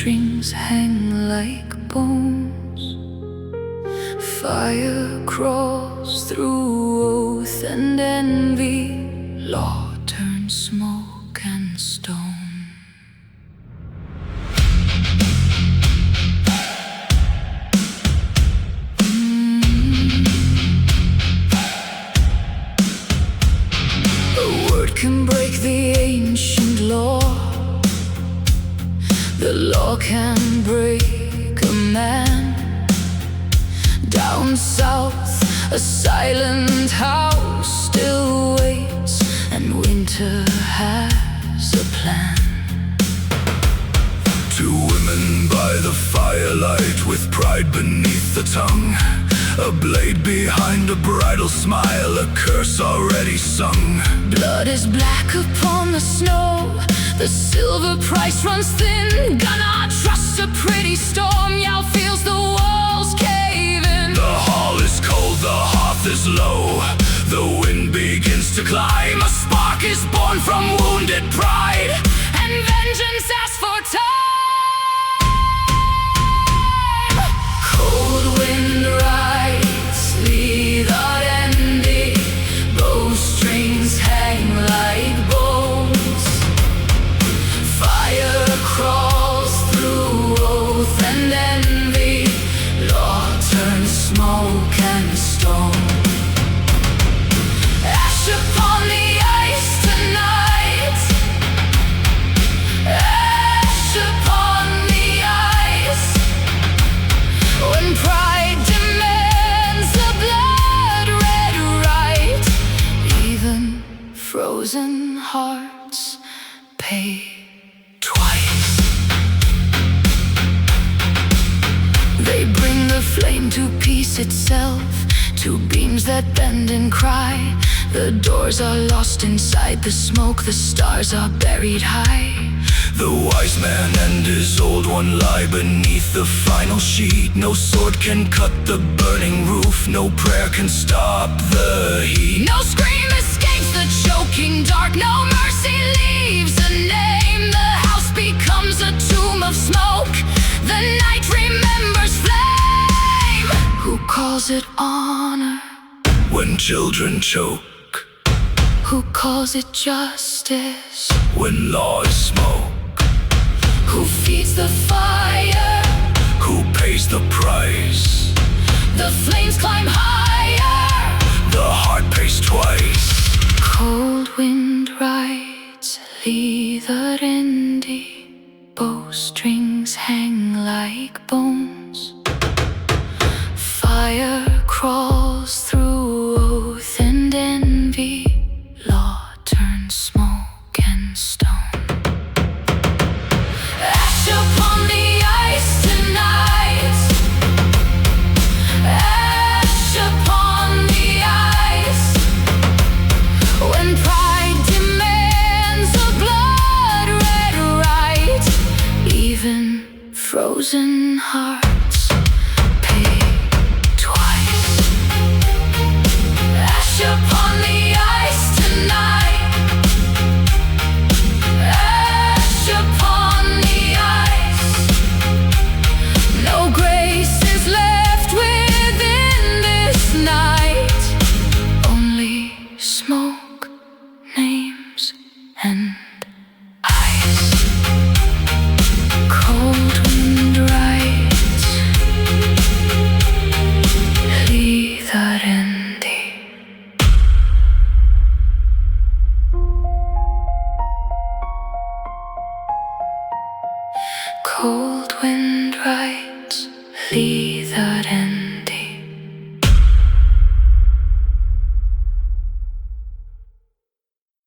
Bowstrings hang like bones. Fire crawls through oath and envy. Law turns smoke and stone. A word can break the ancient law. The law can break a man. Down south, a silent house still waits, and winter has a plan. Two women by the firelight, with pride beneath the tongue, a blade behind a bridal smile, a curse already sung. Blood is black upon the snow, the silver price runs thin. Gonna trust a pretty storm, Yao feels the walls cave in. The hall is cold, the hearth is low, the wind begins to climb. A spark is born from wounded pride, and vengeance asks for time. Cold wind rides Hlíðarendi, bowstrings hang like bones. Fire crawls through oath and envy. Law turns smoke and stone. Ash upon the ice tonight. Ash upon the ice. When pride demands the blood-red right, even frozen hearts pay twice. They bring the flame to peace itself, two beams that bend and cry. The doors are lost inside the smoke, the stars are buried high. The wise man and his old one lie beneath the final sheet. No sword can cut the burning roof, no prayer can stop the heat. No scream escapes the choking dark, no mercy leaves a name. The house becomes a tomb of smoke, the night remembers flame. Who calls it honor when children choke? Who calls it justice when law is smoke? Who feeds the fire? Who pays the price? The flames climb higher, the heart pays twice. Cold wind rides Hlíðarendi, bowstrings hang like bones. Fire crawls through oath and envy. Law turns smoke and stone. Ash upon the ice tonight. Ash upon the ice. When pride demands a blood-red right, even frozen hearts pay twice. Ash upon the ice tonight. Ash upon the ice. No grace is left within this night, only smoke, names, and ice. Cold wind rides Hlíðarendi. Cold wind rides Hlíðarendi.